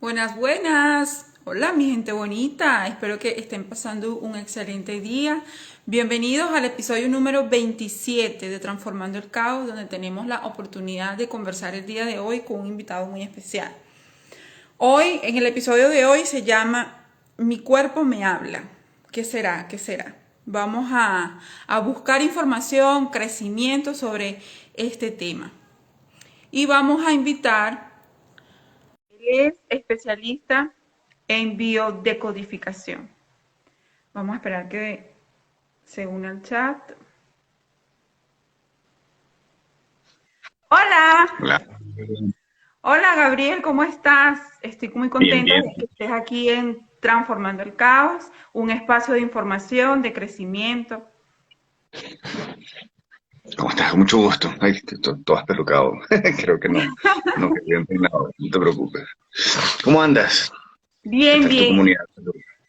Buenas, buenas. Hola, mi gente bonita. Espero que estén pasando un excelente día. Bienvenidos al episodio número 27 de Transformando el Caos, donde tenemos la oportunidad de conversar el día de hoy con un invitado muy especial. Hoy, en el episodio de hoy, se llama Mi cuerpo me habla. ¿Qué será? ¿Qué será? Vamos a buscar información, crecimiento sobre este tema. Y vamos a invitar. Él es especialista en biodecodificación. Vamos a esperar que se una al chat. Hola, Hola. hola Gabriel, ¿cómo estás? Estoy muy Bien, contenta bien. de que estés aquí en Transformando el Caos, un espacio de información, de crecimiento. ¿Cómo estás? Mucho gusto. Ay, todo espelucado. Creo que no quería peinado. No te preocupes. ¿Cómo andas? ¿Qué Bien, tal tu bien. comunidad?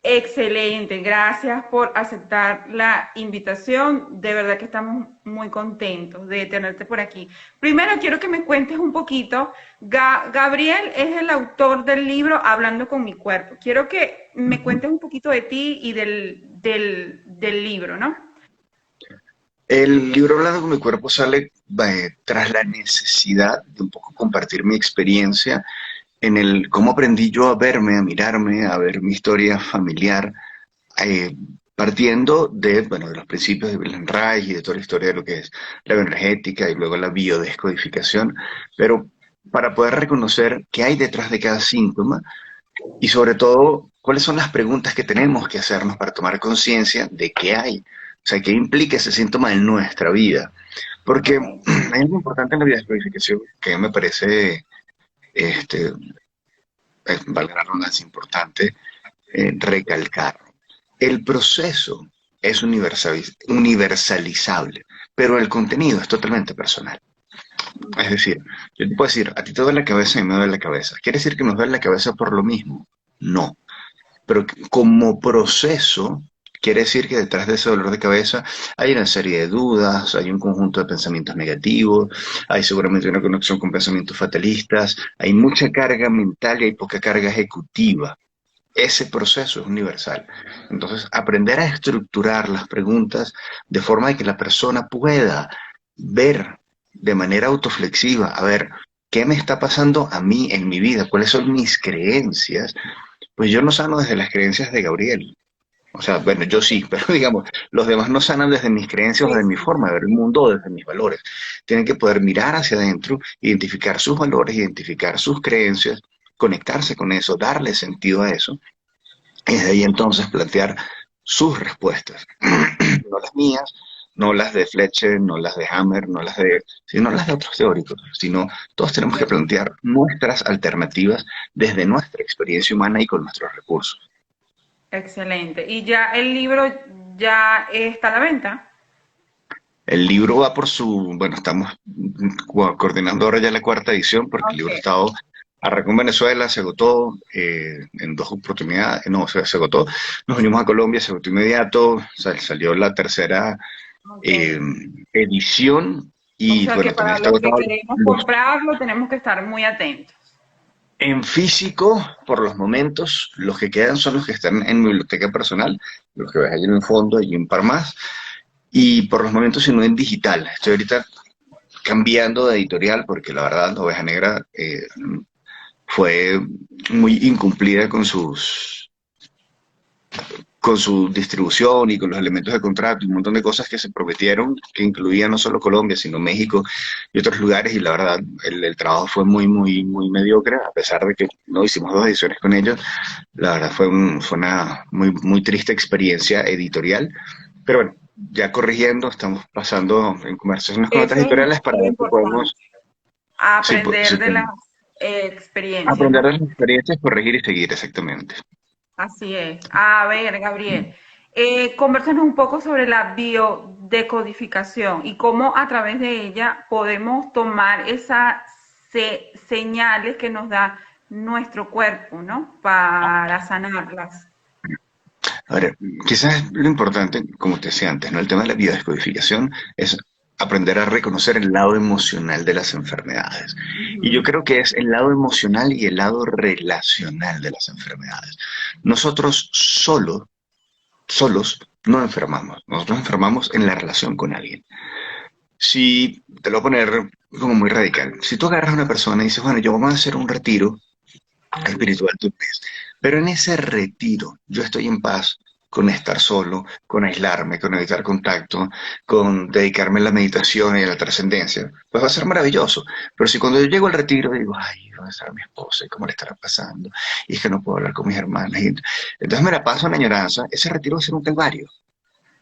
Excelente, gracias por aceptar la invitación. De verdad que estamos muy contentos de tenerte por aquí. Primero quiero que me cuentes un poquito. Gabriel es el autor del libro Hablando con mi cuerpo. Quiero que me Ujú. cuentes un poquito de ti y del libro, ¿no? El libro Hablando con mi cuerpo sale tras la necesidad de un poco compartir mi experiencia en el cómo aprendí yo a verme, a mirarme, a ver mi historia familiar, eh, partiendo de, bueno, de los principios de Wilhelm Reich y de toda la historia de lo que es la bioenergética y luego la biodescodificación, pero para poder reconocer qué hay detrás de cada síntoma y sobre todo cuáles son las preguntas que tenemos que hacernos para tomar conciencia de qué hay, o sea, qué implica ese síntoma en nuestra vida. Porque Ok. hay algo importante en la biodescodificación que a mí me parece, este, valga la redundancia, importante recalcar. El proceso es universalizable, pero el contenido es totalmente personal. Es decir, yo te puedo decir, a ti te duele la cabeza y me duele la cabeza. ¿Quiere decir que nos duele la cabeza por lo mismo? No. Pero como proceso, quiere decir que detrás de ese dolor de cabeza hay una serie de dudas, hay un conjunto de pensamientos negativos, hay seguramente una conexión con pensamientos fatalistas, hay mucha carga mental y hay poca carga ejecutiva. Ese proceso es universal. Entonces, aprender a estructurar las preguntas de forma de que la persona pueda ver de manera autoflexiva, a ver, ¿qué me está pasando a mí en mi vida? ¿Cuáles son mis creencias? Pues yo no sano desde las creencias de Gabriel. O sea, bueno, yo sí, pero digamos, los demás no sanan desde mis creencias o Sí, de mi sí. forma de ver el mundo o desde mis valores. Tienen que poder mirar hacia adentro, identificar sus valores, identificar sus creencias, conectarse con eso, darle sentido a eso y desde ahí entonces plantear sus respuestas, no las mías, no las de Fletcher, no las de Hammer, sino las de otros teóricos, sino todos tenemos que plantear nuestras alternativas desde nuestra experiencia humana y con nuestros recursos. Excelente. ¿Y ya el libro ya está a la venta? El libro va por bueno, estamos coordinando ahora ya la cuarta edición porque el Ok. libro ha estado, arrancó en Venezuela, se agotó en dos oportunidades, no, se agotó, nos venimos a Colombia, se agotó inmediato, salió la tercera Ok. eh, edición O y sea que bueno, también para está los que agotado queremos comprarlo tenemos que estar muy atentos. en físico, por los momentos, los que quedan son los que están en mi biblioteca personal, los que ves ahí en el fondo y un par más, y por los momentos, si no en digital. Estoy ahorita cambiando de editorial porque la verdad la Oveja Negra fue muy incumplida con su distribución y con los elementos de contrato y un montón de cosas que se prometieron, que incluían no solo Colombia, sino México y otros lugares, y la verdad el trabajo fue muy mediocre, a pesar de que no hicimos dos ediciones con ellos, la verdad fue una muy triste experiencia editorial, pero bueno, ya corrigiendo, estamos pasando en conversaciones con otras Eso es editoriales para lo ver si podemos, importante, aprender si de las podemos experiencias, aprender ¿no? de las experiencias, corregir y seguir exactamente. Así es. A ver, Gabriel, convérsanos un poco sobre la biodecodificación y cómo a través de ella podemos tomar esas señales que nos da nuestro cuerpo, ¿no? Para sanarlas. Ahora, quizás lo importante, como te decía antes, ¿no? El tema de la biodescodificación es aprender a reconocer el lado emocional de las enfermedades. Y yo Ujú. creo que es el lado emocional y el lado relacional de las enfermedades. Nosotros solos no enfermamos, nosotros enfermamos en la relación con alguien. Si, te lo voy a poner como muy radical, si tú agarras a una persona y dices, bueno, yo vamos a hacer un retiro espiritual tu mes. Pero en ese retiro yo estoy en paz con estar solo, con aislarme, con evitar contacto, con dedicarme a la meditación y a la trascendencia. Pues va a ser maravilloso. Pero si cuando yo llego al retiro digo, ay, ¿dónde estará mi esposa? ¿Y cómo le estará pasando? Y es que no puedo hablar con mis hermanas. Y entonces me la paso en añoranza. Ese retiro va a ser un calvario.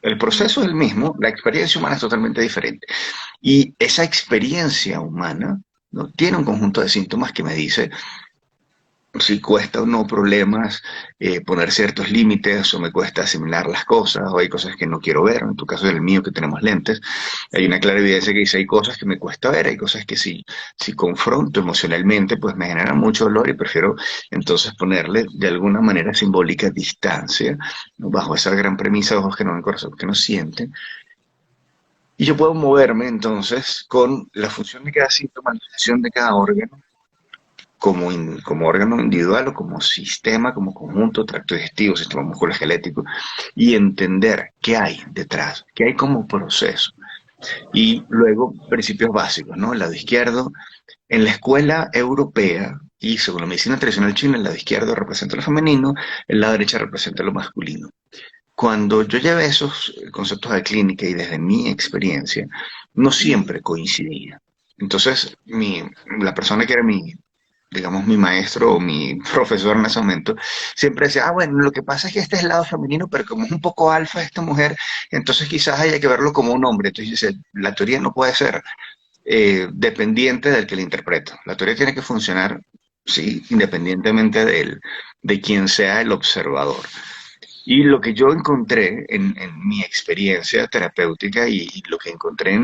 El proceso es el mismo, la experiencia humana es totalmente diferente. Y esa experiencia humana, ¿no?, tiene un conjunto de síntomas que me dice si cuesta o no problemas poner ciertos límites o me cuesta asimilar las cosas o hay cosas que no quiero ver. En tu caso, el mío, que tenemos lentes, hay una clara evidencia que dice hay cosas que me cuesta ver, hay cosas que si confronto emocionalmente pues me generan mucho dolor y prefiero entonces ponerle de alguna manera simbólica distancia, ¿no?, bajo esa gran premisa de ojos que no ven, corazón que no sienten. Y yo puedo moverme entonces con la función de cada síntoma, la función de cada órgano como órgano individual o como sistema, como conjunto, tracto digestivo, sistema musculoesquelético, y entender qué hay detrás, qué hay como proceso. Y luego, principios básicos, ¿no? El lado izquierdo, en la escuela europea, y según la medicina tradicional china, el lado izquierdo representa lo femenino, el lado derecho representa lo masculino. Cuando yo llevé esos conceptos a la clínica y desde mi experiencia, no siempre coincidía. Entonces, la persona que era digamos, mi maestro o mi profesor en ese momento, siempre decía, ah, bueno, lo que pasa es que este es el lado femenino, pero como es un poco alfa esta mujer, entonces quizás haya que verlo como un hombre. Entonces dice, la teoría no puede ser dependiente del que la interpreta. La teoría tiene que funcionar, sí, independientemente de quién sea el observador. Y lo que yo encontré en mi experiencia terapéutica y lo que encontré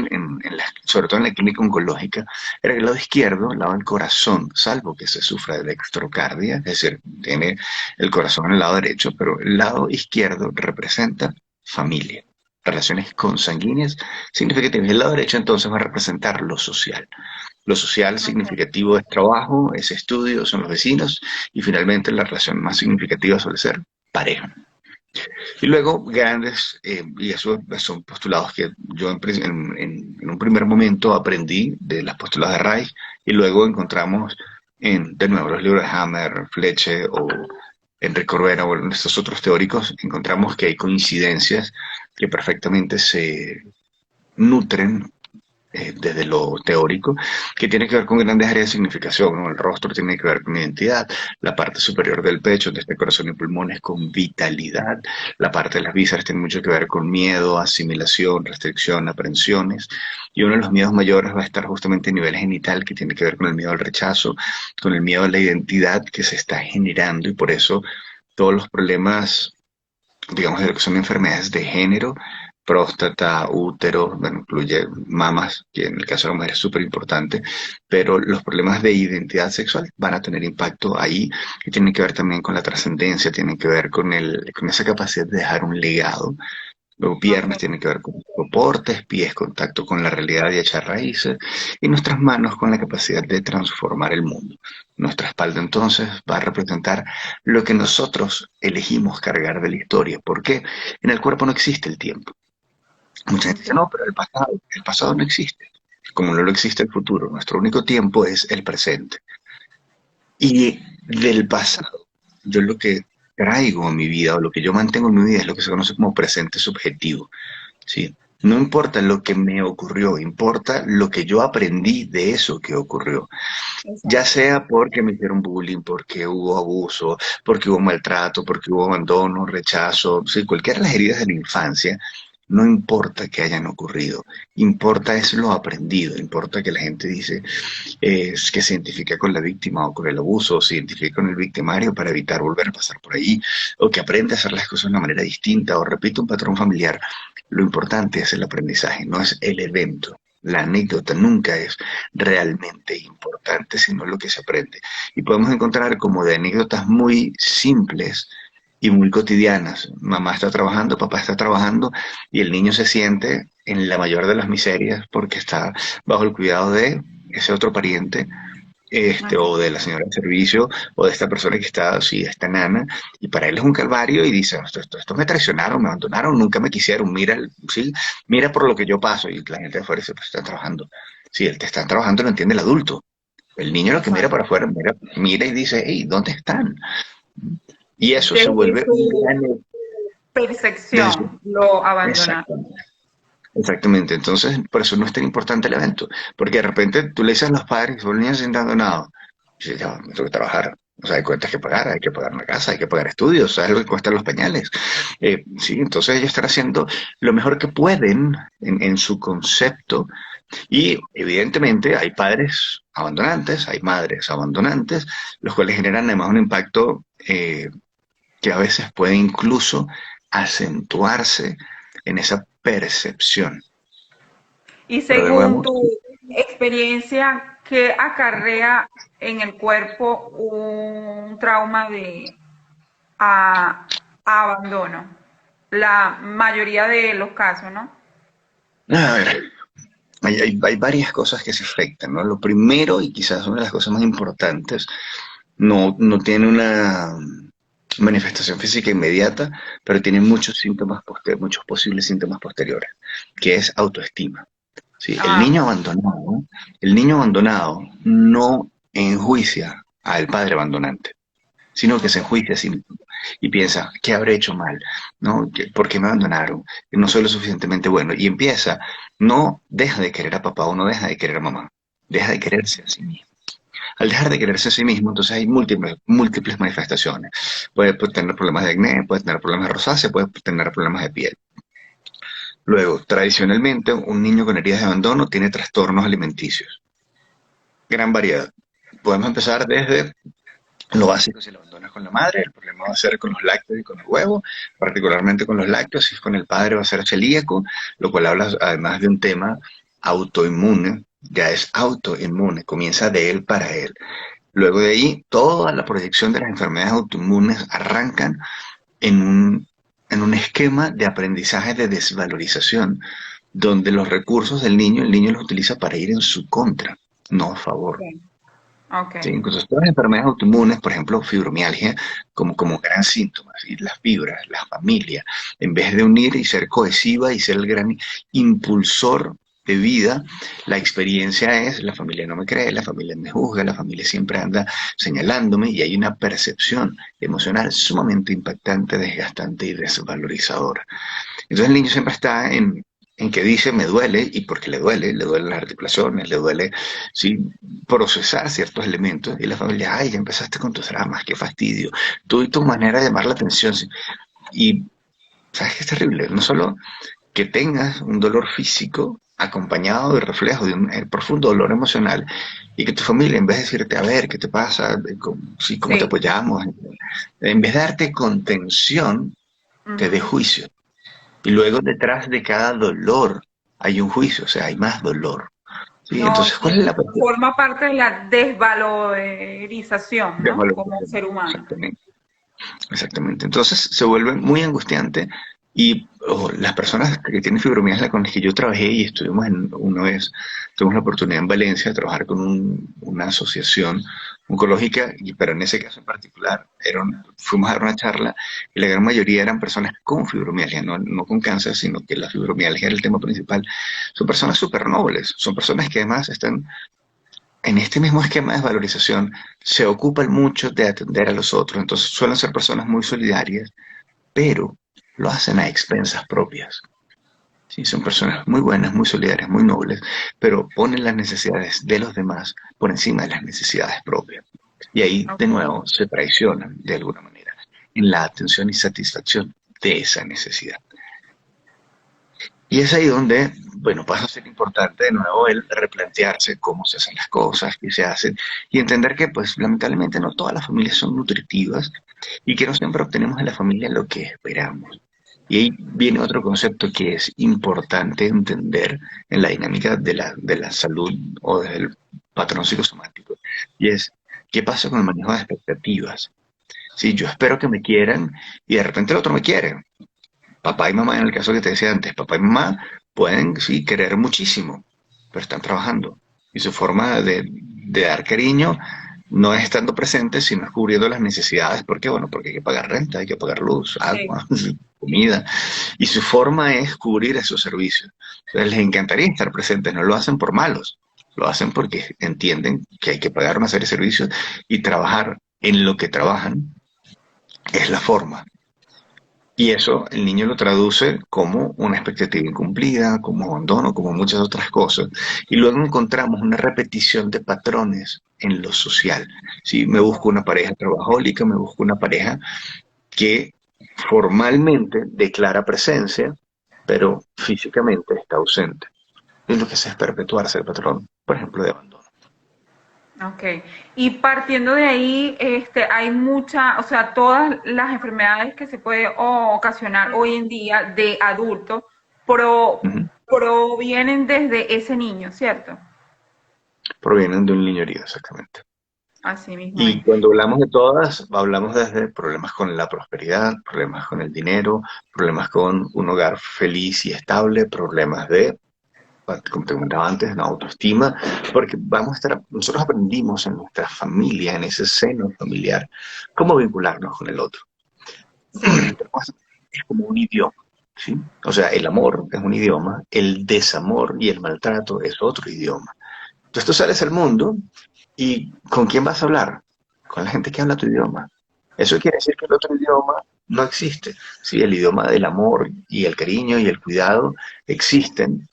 sobre todo en la clínica oncológica, era que el lado izquierdo, el lado del corazón, salvo que se sufra de dextrocardia, es decir, tiene el corazón en el lado derecho, pero el lado izquierdo representa familia, relaciones consanguíneas significativas. El lado derecho entonces va a representar lo social. Lo social Ok. significativo es trabajo, es estudio, son los vecinos, y finalmente la relación más significativa suele ser pareja. Y luego grandes, y eso son postulados que yo en un primer momento aprendí de las postulados de Reich, y luego encontramos de nuevo, los libros de Hammer, Fleche o Enrique Corbera o en estos otros teóricos, encontramos que hay coincidencias que perfectamente se nutren desde lo teórico, que tiene que ver con grandes áreas de significación, ¿no? El rostro tiene que ver con identidad, la parte superior del pecho, desde corazón y pulmones, con vitalidad, la parte de las vísceras tiene mucho que ver con miedo, asimilación, restricción, aprensiones, y uno de los miedos mayores va a estar justamente a nivel genital, que tiene que ver con el miedo al rechazo, con el miedo a la identidad que se está generando, y por eso todos los problemas, digamos, de lo que son enfermedades de género, próstata, útero, bueno, incluye mamas, que en el caso de la mujer es súper importante, pero los problemas de identidad sexual van a tener impacto ahí, que tienen que ver también con la trascendencia, tienen que ver con esa capacidad de dejar un legado. Luego piernas Ok. tienen que ver con soportes, pies, contacto con la realidad y echar raíces, y nuestras manos con la capacidad de transformar el mundo. Nuestra espalda entonces va a representar lo que nosotros elegimos cargar de la historia. ¿Por qué? En el cuerpo no existe el tiempo. Mucha gente dice, Ok. no, pero el pasado no existe. Como no lo existe el futuro, nuestro único tiempo es el presente. Y del pasado, yo lo que traigo a mi vida o lo que yo mantengo en mi vida es lo que se conoce como presente subjetivo. ¿Sí? No importa lo que me ocurrió, importa lo que yo aprendí de eso que ocurrió. Ya Exacto. sea porque me hicieron bullying, porque hubo abuso, porque hubo maltrato, porque hubo abandono, rechazo, sí, cualquiera de las heridas de la infancia, no importa que hayan ocurrido, importa es lo aprendido, importa que la gente dice es que se identifica con la víctima o con el abuso, o se identifica con el victimario para evitar volver a pasar por ahí, o que aprende a hacer las cosas de una manera distinta, o repite un patrón familiar. Lo importante es el aprendizaje, no es el evento. La anécdota nunca es realmente importante, sino lo que se aprende. Y podemos encontrar como de anécdotas muy simples y muy cotidianas. Mamá está trabajando, papá está trabajando y el niño se siente en la mayor de las miserias porque está bajo el cuidado de ese otro pariente, o de la señora de servicio, o de esta persona que está, sí, esta nana, y para él es un calvario y dice, esto me traicionaron, me abandonaron, nunca me quisieron, mira, sí, mira por lo que yo paso, y la gente de afuera dice, pues están trabajando. Sí, el que está trabajando lo entiende el adulto. El niño lo que mira para Exacto. afuera, mira y dice, hey, ¿dónde están? Y eso se Desde vuelve un su gran... Desde percepción lo abandona. Exactamente. Exactamente, entonces por eso no es tan importante el evento, porque de repente tú le dices a los padres, los niños se sienten abandonados, y dices, ya, me tengo que trabajar, o sea, hay cuentas que pagar, hay que pagar una casa, hay que pagar estudios, ¿sabes lo que cuestan los pañales? Sí, entonces ellos están haciendo lo mejor que pueden en su concepto y evidentemente hay padres abandonantes, hay madres abandonantes, los cuales generan además un impacto que a veces puede incluso acentuarse en esa percepción. Y Pero de según nuevo, tu experiencia, ¿qué acarrea en el cuerpo un trauma de abandono? La mayoría de los casos, ¿no? a ver, hay varias cosas que se afectan, ¿no? Lo primero, y quizás una de las cosas más importantes, no tiene una manifestación física inmediata, pero tiene muchos síntomas, muchos posibles síntomas posteriores, que es autoestima. Sí, Ah, el niño abandonado no enjuicia al padre abandonante, sino que se ok. enjuicia a sí mismo y piensa, ¿qué habré hecho mal? ¿No? ¿Por qué me abandonaron? No soy lo suficientemente bueno. Y empieza, no deja de querer a papá o no deja de querer a mamá, deja de quererse a sí mismo. Al dejar de quererse a sí mismo, entonces hay múltiples manifestaciones. Puede tener problemas de acné, puede tener problemas de rosácea, puede tener problemas de piel. Luego, tradicionalmente, un niño con heridas de abandono tiene trastornos alimenticios. Gran variedad. Podemos empezar desde lo básico, si lo abandonas con la madre, el problema va a ser con los lácteos y con el huevo, particularmente con los lácteos, si es con el padre va a ser celíaco, lo cual habla además de un tema autoinmune, ya es autoinmune, comienza de él para él. Luego de ahí, toda la proyección de las enfermedades autoinmunes arrancan en en un esquema de aprendizaje de desvalorización, donde los recursos del niño, el niño los utiliza para ir en su contra, no a favor. Ok. Ok. Sí, entonces todas las enfermedades autoinmunes, por ejemplo, fibromialgia, como gran síntoma, ¿sí? Las fibras, la familia, en vez de unir y ser cohesiva y ser el gran impulsor de vida, la experiencia es, la familia no me cree, la familia me juzga, la familia siempre anda señalándome y hay una percepción emocional sumamente impactante, desgastante y desvalorizadora. Entonces el niño siempre está en que dice me duele y porque le duelen las articulaciones, le duele, sí, procesar ciertos elementos y la familia, ay, ya empezaste con tus dramas, qué fastidio, tú y tu manera de llamar la atención. Sí. Y sabes que es terrible, no solo que tengas un dolor físico acompañado de reflejo de un profundo dolor emocional y que tu familia, en vez de decirte, a ver, ¿qué te pasa? Sí, ¿cómo te Sí. apoyamos? En vez de darte contención, te dé Ujú. juicio. Y luego detrás de cada dolor hay un juicio, o sea, hay más dolor. ¿Sí? No, Entonces, ¿cuál es sí, la parte? forma parte de la desvalorización, ¿no? Como Desvalorización. ser humano. Exactamente. Exactamente. Entonces se vuelve muy angustiante y las personas que tienen fibromialgia con las que yo trabajé y estuvimos una vez, tuvimos la oportunidad en Valencia de trabajar con una asociación oncológica, pero en ese caso en particular fuimos a dar una charla y la gran mayoría eran personas con fibromialgia, no con cáncer, sino que la fibromialgia era el tema principal. Son personas súper nobles, son personas que además están en este mismo esquema de desvalorización, se ocupan mucho de atender a los otros, entonces suelen ser personas muy solidarias, pero lo hacen a expensas propias. Sí, son personas muy buenas, muy solidarias, muy nobles, pero ponen las necesidades de los demás por encima de las necesidades propias. Y ahí, de Ok. nuevo, se traicionan de alguna manera en la atención y satisfacción de esa necesidad. Y es ahí donde, bueno, pasa a ser importante de nuevo el replantearse cómo se hacen las cosas, qué se hacen, y entender que, pues, lamentablemente no todas las familias son nutritivas y que no siempre obtenemos en la familia lo que esperamos. Y ahí viene otro concepto que es importante entender en la dinámica de la salud o del patrón psicosomático, y es, ¿qué pasa con el manejo de expectativas? Sí, yo espero que me quieran y de repente el otro me quiere. Papá y mamá, en el caso que te decía antes, papá y mamá pueden, sí, querer muchísimo, pero están trabajando. Y su forma de dar cariño no es estando presente, sino es cubriendo las necesidades. ¿Por qué? Bueno, porque hay que pagar renta, hay que pagar luz, Sí. agua, comida. Y su forma es cubrir esos servicios. Entonces les encantaría estar presentes, no lo hacen por malos, lo hacen porque entienden que hay que pagar una serie de servicios y trabajar en lo que trabajan es la forma. Y eso el niño lo traduce como una expectativa incumplida, como abandono, como muchas otras cosas. Y luego encontramos una repetición de patrones en lo social. Si me busco una pareja trabajólica, me busco una pareja que formalmente declara presencia, pero físicamente está ausente. Es lo que hace es perpetuarse el patrón, por ejemplo, de abandono. Ok. Y partiendo de ahí, hay mucha, o sea, todas las enfermedades que se puede ocasionar hoy en día de adultos Ujú. provienen desde ese niño, ¿cierto? Provienen de un niño herido, exactamente. Así mismo es. Y cuando hablamos de todas, hablamos desde problemas con la prosperidad, problemas con el dinero, problemas con un hogar feliz y estable, problemas de, como te comentaba antes, la autoestima, porque vamos a estar, nosotros aprendimos en nuestra familia, en ese seno familiar, cómo vincularnos con el otro. Sí, Es como un idioma, ¿sí? O sea, el amor es un idioma, el desamor y el maltrato es otro idioma. Entonces tú sales al mundo y ¿con quién vas a hablar? Con la gente que habla tu idioma. Eso quiere decir que el otro idioma no existe. Sí, el idioma del amor y el cariño y el cuidado existen,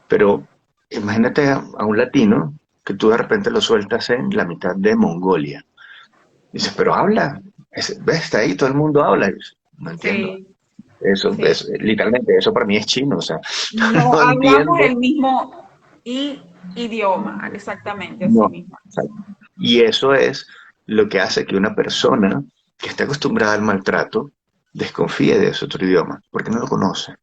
pero imagínate a un latino que tú de repente lo sueltas en la mitad de Mongolia. Dices, pero habla. ¿Ves? Está ahí, todo el mundo habla. Y dices, no entiendo. sí, sí. Literalmente, eso para mí es chino, o sea, No no hablamos entiendo. el mismo idioma, exactamente así No. mismo. Y eso es lo que hace que una persona que está acostumbrada al maltrato desconfíe de ese otro idioma, porque no lo conoce.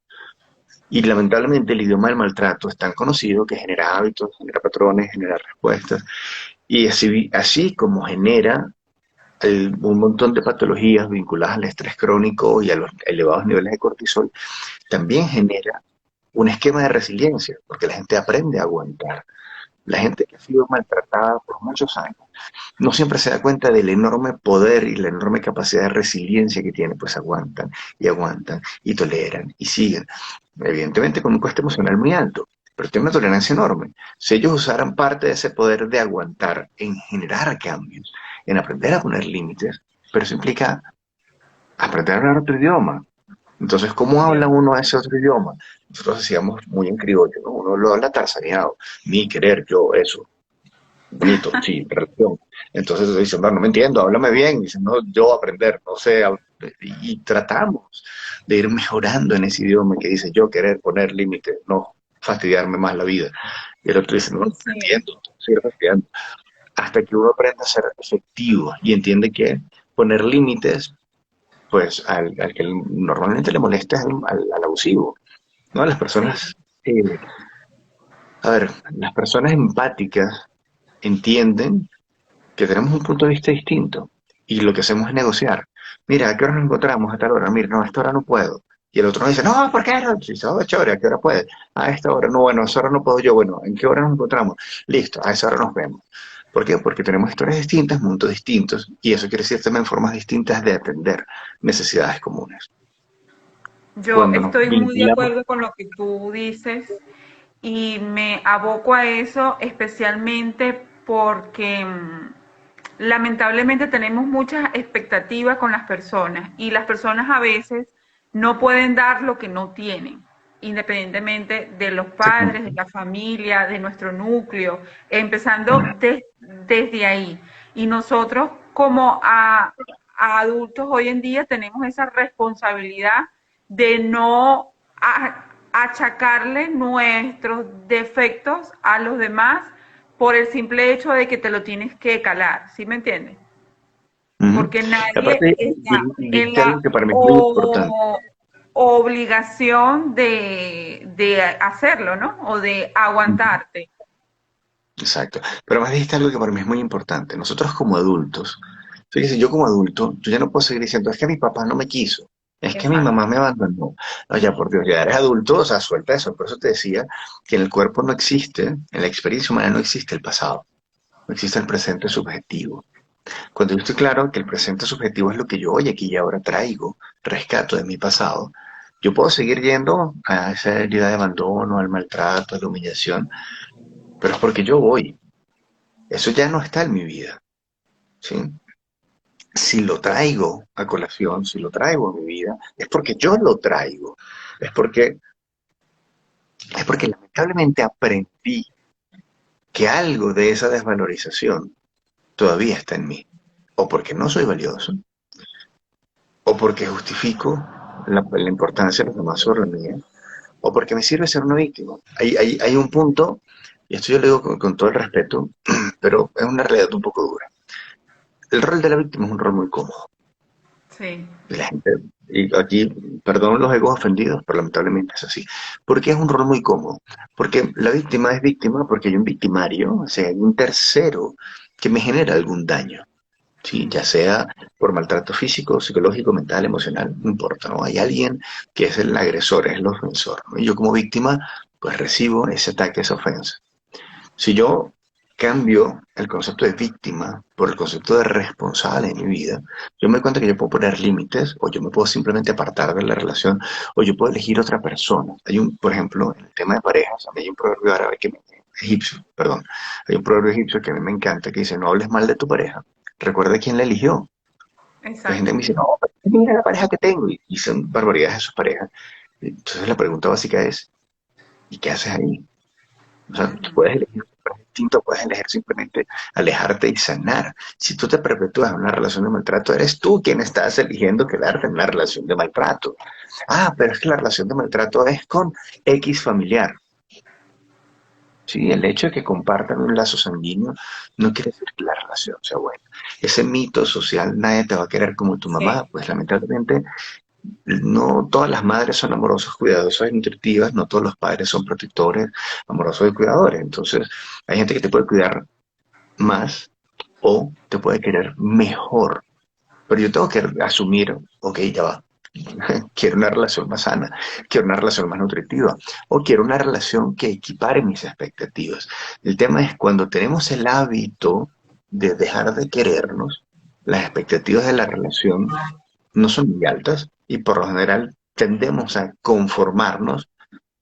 Y lamentablemente el idioma del maltrato es tan conocido que genera hábitos, genera patrones, genera respuestas, y así como genera un montón de patologías vinculadas al estrés crónico y a los elevados niveles de cortisol, también genera un esquema de resiliencia, porque la gente aprende a aguantar. La gente que ha sido maltratada por muchos años no siempre se da cuenta del enorme poder y la enorme capacidad de resiliencia que tiene, pues aguantan y toleran y siguen. Evidentemente con un coste emocional muy alto, pero tiene una tolerancia enorme. Si ellos usaran parte de ese poder de aguantar en generar cambios, en aprender a poner límites, pero eso implica aprender a hablar otro idioma. Entonces, ¿cómo habla Sí, uno ese otro idioma? Nosotros decíamos muy en criollo, ¿no? Uno lo habla tarzaneado, mi querer, yo, eso, bonito, sí, relación. Entonces dicen, bueno, no me entiendo, háblame bien. Dicen, no, yo aprender, no sé. Y tratamos de ir mejorando en ese idioma que dice yo querer poner límites, no fastidiarme más la vida. Y el otro dice, no, no sí, entiendo, sigue fastidiando. Hasta que uno aprende a ser efectivo y entiende que poner límites, pues al que normalmente le molesta es al abusivo, ¿no? Las sí. personas, a ver, las personas empáticas entienden que tenemos un punto de vista distinto y lo que hacemos es negociar. Mira, ¿a qué hora nos encontramos? A tal hora. Mira, no, a esta hora no puedo. Y el otro nos dice, no, ¿por qué no? Dice, oh, chévere, ¿a qué hora puede? A esta hora, no, bueno, a esa hora no puedo yo. Bueno, ¿en qué hora nos encontramos? Listo, a esa hora nos vemos. ¿Por qué? Porque tenemos historias distintas, mundos distintos, y eso quiere decir también formas distintas de atender necesidades comunes. Yo Cuando nos estoy muy de vinculamos, acuerdo con lo que tú dices y me aboco a eso especialmente porque lamentablemente tenemos muchas expectativas con las personas y las personas a veces no pueden dar lo que no tienen, independientemente de los padres, de exactamente. la familia, de nuestro núcleo, empezando desde ahí. Y nosotros como a adultos hoy en día tenemos esa responsabilidad de no achacarle nuestros defectos a los demás por el simple hecho de que te lo tienes que calar, ¿sí me entiendes? Ujú. Porque Y nadie aparte, está en dijiste la algo que para mí es muy importante. obligación de hacerlo, ¿no? O de Ujú. aguantarte. Exacto. Pero además dijiste algo que para mí es muy importante. Nosotros como adultos Entonces, si yo como adulto, yo ya no puedo seguir diciendo, es que mi papá no me quiso, es que mi Exacto. mamá me abandonó. No, ya por Dios, ya eres adulto, o sea, suelta eso. Por eso te decía que en el cuerpo no existe, en la experiencia humana no existe el pasado, no existe el presente subjetivo. Cuando yo estoy claro que el presente subjetivo es lo que yo hoy aquí y ahora traigo, rescato de mi pasado, yo puedo seguir yendo a esa herida de abandono, al maltrato, a la humillación, pero es porque yo voy. Eso ya no está en mi vida, ¿sí? Si lo traigo a colación, si lo traigo a mi vida, es porque yo lo traigo. Es porque, es porque lamentablemente aprendí que algo de esa desvalorización todavía está en mí. O porque no soy valioso, o porque justifico la importancia de los demás sobre la mía, o porque me sirve ser una víctima. Hay un punto, y esto yo lo digo con todo el respeto, pero es una realidad un poco dura. El rol de la víctima es un rol muy cómodo. Sí. Y la gente, y aquí, perdón los egos ofendidos, pero lamentablemente es así. Porque es un rol muy cómodo. Porque la víctima es víctima porque hay un victimario, o sea, hay un tercero que me genera algún daño. ¿Sí? Ya sea por maltrato físico, psicológico, mental, emocional, no importa, ¿no? Hay alguien que es el agresor, es el ofensor, ¿no? Y yo como víctima, pues recibo ese ataque, esa ofensa. Si yo cambio el concepto de víctima por el concepto de responsable en mi vida, yo me doy cuenta que yo puedo poner límites, o yo me puedo simplemente apartar de la relación, o yo puedo elegir otra persona. Hay un, por ejemplo, en el tema de parejas, a mí hay un proverbio árabe egipcio, perdón, hay un proverbio egipcio que a mí me encanta que dice, no hables mal de tu pareja, recuerda quién la eligió. La gente Exacto. me dice, no, pero mira la pareja que tengo, y son barbaridades de sus parejas. Entonces la pregunta básica es, ¿y qué haces ahí? O sea, tú Ujú. puedes elegir un distinto, puedes elegir simplemente alejarte y sanar. Si tú te perpetúas en una relación de maltrato, eres tú quien estás eligiendo quedarte en una relación de maltrato. Ah, pero es que la relación de maltrato es con X familiar. Sí, el hecho de que compartan un lazo sanguíneo no quiere decir que la relación sea buena. Ese mito social, nadie te va a querer como tu mamá, Sí. pues lamentablemente no todas las madres son amorosas, cuidadosas y nutritivas, no todos los padres son protectores, amorosos y cuidadores. Entonces, hay gente que te puede cuidar más o te puede querer mejor. Pero yo tengo que asumir, ok, ya va. Quiero una relación más sana, quiero una relación más nutritiva o quiero una relación que equipare mis expectativas. El tema es cuando tenemos el hábito de dejar de querernos, las expectativas de la relación no son muy altas y por lo general tendemos a conformarnos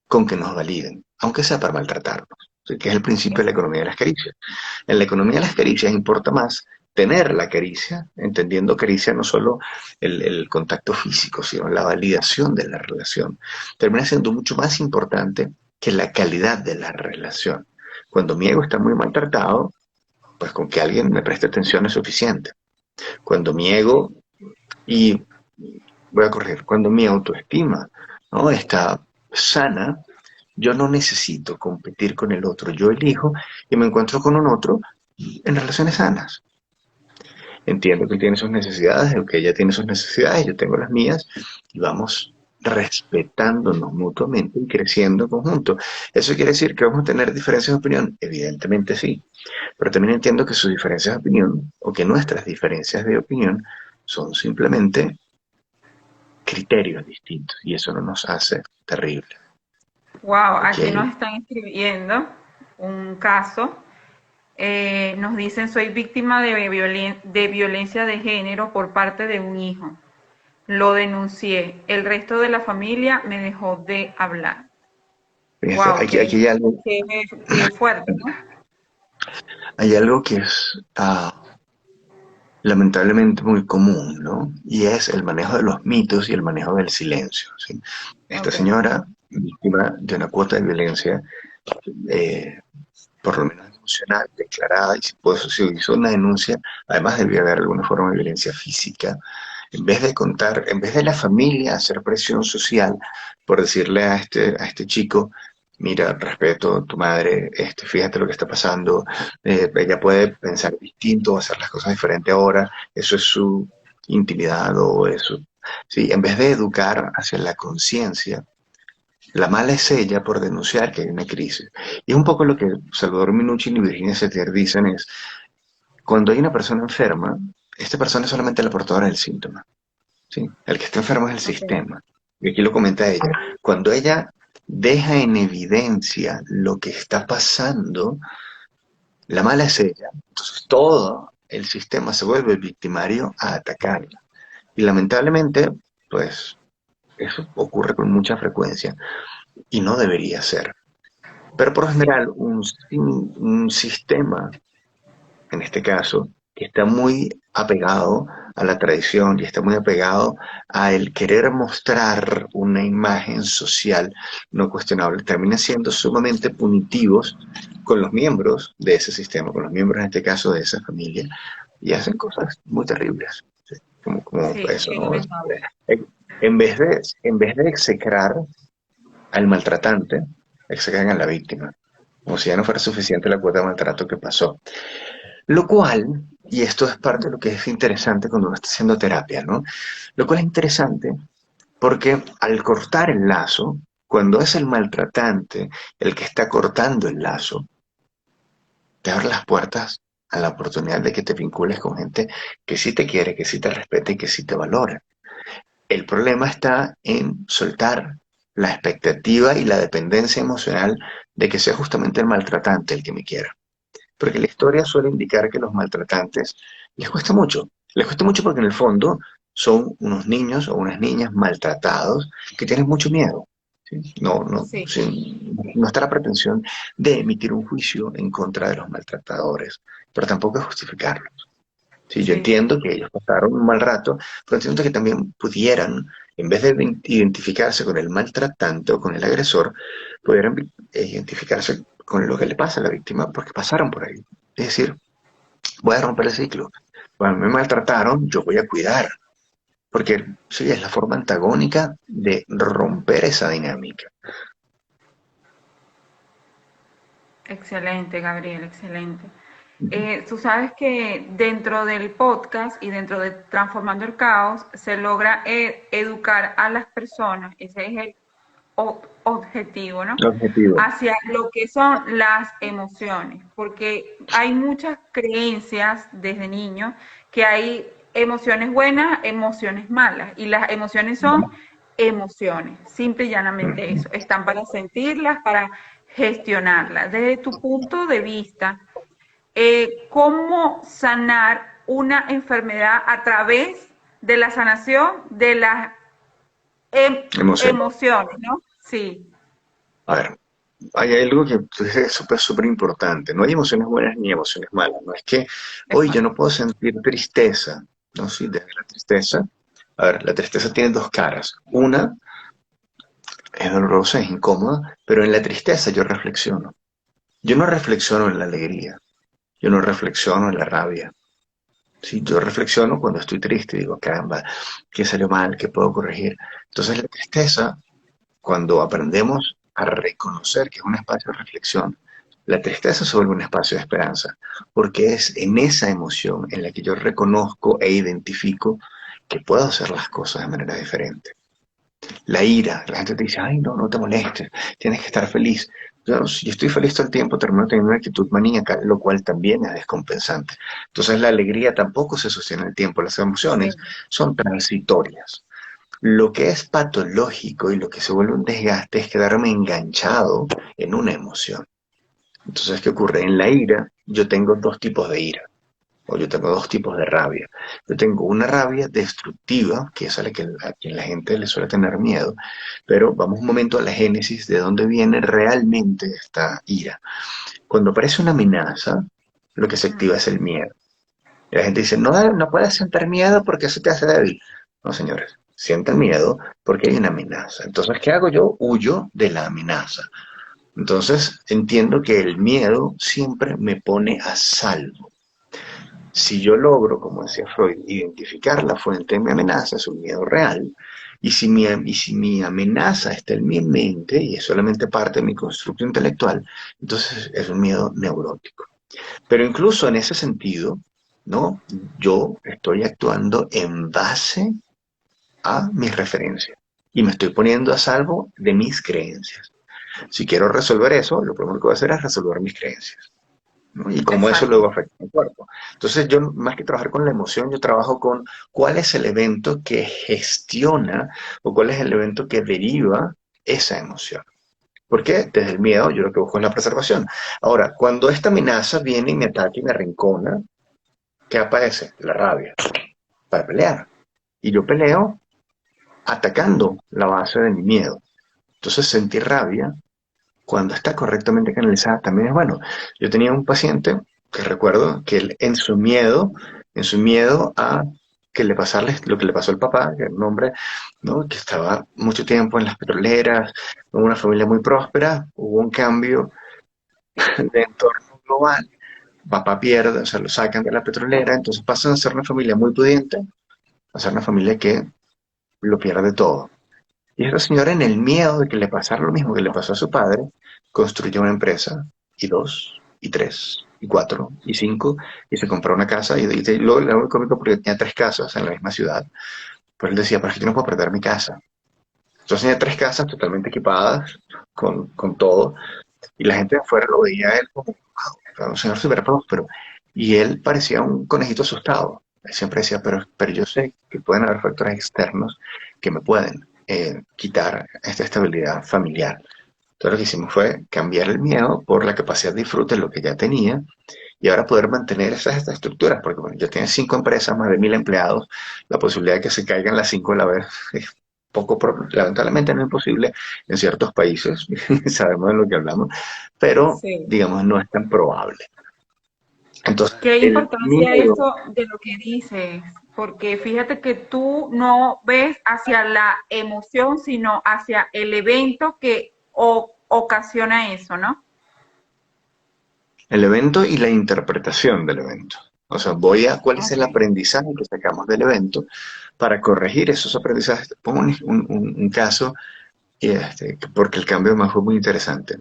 con que nos validen, aunque sea para maltratarnos, ¿sí? Que es el principio de la economía de las caricias. En la economía de las caricias importa más tener la caricia, entendiendo caricia no solo el contacto físico, sino la validación de la relación. Termina siendo mucho más importante que la calidad de la relación. Cuando mi ego está muy maltratado, pues con que alguien me preste atención es suficiente. Cuando mi ego, y voy a corregir, cuando mi autoestima, ¿no?, está sana, yo no necesito competir con el otro. Yo elijo y me encuentro con un otro en relaciones sanas. Entiendo que él tiene sus necesidades, que ella tiene sus necesidades, yo tengo las mías, y vamos respetándonos mutuamente y creciendo en conjunto. ¿Eso quiere decir que vamos a tener diferencias de opinión? Evidentemente sí, pero también entiendo que sus diferencias de opinión, o que nuestras diferencias de opinión, son simplemente criterios distintos, y eso no nos hace terrible. Wow, ¿Ok? aquí nos están escribiendo un caso. Nos dicen, soy víctima de violencia de género por parte de un hijo. Lo denuncié. El resto de la familia me dejó de hablar. Fíjense, Wow, aquí qué, qué fuerte, ¿no? hay algo que es lamentablemente muy común, ¿no? Y es el manejo de los mitos y el manejo del silencio, ¿sí? Esta Ok. señora, víctima de una cuota de violencia, eh, por lo menos emocional, declarada, y si, si hizo una denuncia, además debía haber alguna forma de violencia física, en vez de contar, en vez de la familia hacer presión social por decirle a este chico, mira, respeto a tu madre, fíjate lo que está pasando, ella puede pensar distinto, hacer las cosas diferente ahora, eso es su intimidad o eso. Sí, en vez de educar hacia la conciencia, la mala es ella por denunciar que hay una crisis. Y es un poco lo que Salvador Minuchin y Virginia Satir dicen es, cuando hay una persona enferma, esta persona es solamente la portadora del síntoma, ¿sí? El que está enfermo es el Ok. sistema. Y aquí lo comenta ella. Cuando ella deja en evidencia lo que está pasando, la mala es ella. Entonces todo el sistema se vuelve el victimario a atacarla. Y lamentablemente, pues eso ocurre con mucha frecuencia y no debería ser. Pero por lo Sí, general, un sistema, en este caso, que está muy apegado a la tradición y está muy apegado a el querer mostrar una imagen social no cuestionable, termina siendo sumamente punitivos con los miembros de ese sistema, con los miembros en este caso de esa familia, y hacen cosas muy terribles, ¿sí? Como sí, eso, es ¿no? lamentable. En vez de execrar al maltratante, execran a la víctima, como si ya no fuera suficiente la cuota de maltrato que pasó. Lo cual, y esto es parte de lo que es interesante cuando uno está haciendo terapia, ¿no? Lo cual es interesante porque al cortar el lazo, cuando es el maltratante el que está cortando el lazo, te abre las puertas a la oportunidad de que te vincules con gente que sí te quiere, que sí te respeta y que sí te valora. El problema está en soltar la expectativa y la dependencia emocional de que sea justamente el maltratante el que me quiera. Porque la historia suele indicar que los maltratantes les cuesta mucho. Les cuesta mucho porque en el fondo son unos niños o unas niñas maltratados que tienen mucho miedo. ¿Sí? Sí, No está la pretensión de emitir un juicio en contra de los maltratadores, pero tampoco de justificarlos. Sí, yo sí, entiendo que ellos pasaron un mal rato, pero entiendo que también pudieran, en vez de identificarse con el maltratante o con el agresor, pudieran identificarse con lo que le pasa a la víctima porque pasaron por ahí. Es decir, voy a romper el ciclo. Cuando me maltrataron, yo voy a cuidar, porque sí, es la forma antagónica de romper esa dinámica. excelente, Gabriel, excelente. Tú sabes que dentro del podcast y dentro de Transformando el Caos se logra educar a las personas, ese es el objetivo, ¿no? Objetivo. Hacia lo que son las emociones, porque hay muchas creencias desde niños que hay emociones buenas, emociones malas, y las emociones son emociones, simple y llanamente Ujú. eso, están para sentirlas, para gestionarlas. Desde tu punto de vista, ¿cómo sanar una enfermedad a través de la sanación de las Emoción. emociones, ¿no? Sí, A ver, hay algo que es súper, súper importante. No hay emociones buenas ni emociones malas. No es que, hoy yo exacto. no puedo sentir tristeza. No, sí, desde la tristeza. A ver, la tristeza tiene dos caras. Una es dolorosa, es incómoda, pero en la tristeza yo reflexiono. Yo no reflexiono en la alegría. Yo no reflexiono en la rabia. Sí, yo reflexiono cuando estoy triste. Digo, caramba, ¿qué salió mal? ¿Qué puedo corregir? Entonces la tristeza, cuando aprendemos a reconocer que es un espacio de reflexión, la tristeza se vuelve un espacio de esperanza, porque es en esa emoción en la que yo reconozco e identifico que puedo hacer las cosas de manera diferente. La ira, la gente te dice, ay, no, no te molestes, tienes que estar feliz. Yo, si estoy feliz todo el tiempo, termino teniendo una actitud maníaca, lo cual también es descompensante. Entonces la alegría tampoco se sostiene en el tiempo, las emociones Sí. son transitorias. Lo que es patológico y lo que se vuelve un desgaste es quedarme enganchado en una emoción. Entonces, ¿qué ocurre? En la ira, yo tengo dos tipos de ira, o yo tengo dos tipos de rabia. Yo tengo una rabia destructiva, que es a quien la gente le suele tener miedo, pero vamos un momento a la génesis de dónde viene realmente esta ira. Cuando aparece una amenaza, lo que se activa Mm. es el miedo. Y la gente dice, no, no puedes sentir miedo porque eso te hace débil. No, señores, sientan miedo porque hay una amenaza. Entonces, ¿qué hago yo? Huyo de la amenaza. Entonces, entiendo que el miedo siempre me pone a salvo. Si yo logro, como decía Freud, identificar la fuente de mi amenaza, es un miedo real, y si mi amenaza está en mi mente y es solamente parte de mi constructo intelectual, entonces es un miedo neurótico. Pero incluso en ese sentido, ¿no? Yo estoy actuando en base a mis referencias y me estoy poniendo a salvo de mis creencias. Si quiero resolver eso, lo primero que voy a hacer es resolver mis creencias. ¿no? Y cómo eso Exacto. luego afecta al cuerpo. Entonces yo, más que trabajar con la emoción, yo trabajo con cuál es el evento que gestiona o cuál es el evento que deriva esa emoción. Porque desde el miedo yo lo que busco es la preservación. Ahora, cuando esta amenaza viene y me ataca y me arrincona, ¿qué aparece? La rabia, para pelear. Y yo peleo atacando la base de mi miedo. Entonces sentir rabia, cuando está correctamente canalizada, también es bueno. Yo tenía un paciente que recuerdo que él en su miedo a que le pasarle lo que le pasó al papá, que era un hombre, ¿no? Que estaba mucho tiempo en las petroleras, en una familia muy próspera, hubo un cambio de entorno global, papá pierde, o sea, lo sacan de la petrolera, entonces pasan a ser una familia muy pudiente, a ser una familia que lo pierde todo. Y esta señora, en el miedo de que le pasara lo mismo que le pasó a su padre, construyó una empresa, y dos, y tres, y cuatro, y cinco, y se compró una casa, y luego era muy cómico porque tenía tres casas en la misma ciudad. Pero él decía, pero es que yo no puedo perder mi casa. Entonces tenía tres casas totalmente equipadas, con todo, y la gente de afuera lo veía a él como, wow, era un señor súper próspero. Y él parecía un conejito asustado. Él siempre decía, pero yo sé que pueden haber factores externos que me pueden quitar esta estabilidad familiar. Entonces lo que hicimos fue cambiar el miedo por la capacidad de disfrute de lo que ya tenía y ahora poder mantener esas estructuras, porque bueno, ya tiene cinco empresas, más de 1000 empleados, la posibilidad de que se caigan las cinco a la vez es lamentablemente no es imposible en ciertos países, sabemos de lo que hablamos, pero Sí. digamos no es tan probable. Entonces, Qué el importancia miedo, esto de lo que dices, porque fíjate que tú no ves hacia la emoción, sino hacia el evento que ocasiona eso, ¿no? el evento y la interpretación del evento. O sea, voy a cuál es Ok. el aprendizaje que sacamos del evento para corregir esos aprendizajes. Pongo un caso, porque el cambio además fue muy interesante.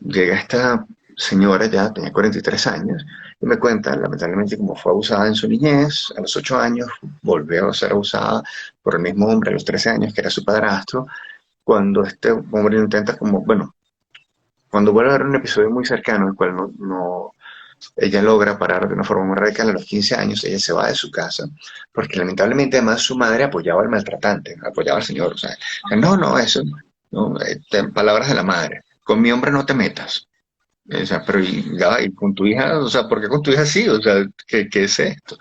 Llega esta señora, ya tenía 43 años, y me cuenta, lamentablemente, cómo fue abusada en su niñez, a los 8 años volvió a ser abusada por el mismo hombre a los 13 años, que era su padrastro, cuando este hombre intenta como, bueno, cuando vuelve a haber un episodio muy cercano, el cual ella logra parar de una forma muy radical a los 15 años, ella se va de su casa, porque lamentablemente además su madre apoyaba al maltratante, apoyaba al señor, no, no, eso, no, palabras de la madre, con mi hombre no te metas, o sea, pero y con tu hija, o sea, ¿por qué con tu hija sí? O sea, ¿qué es esto?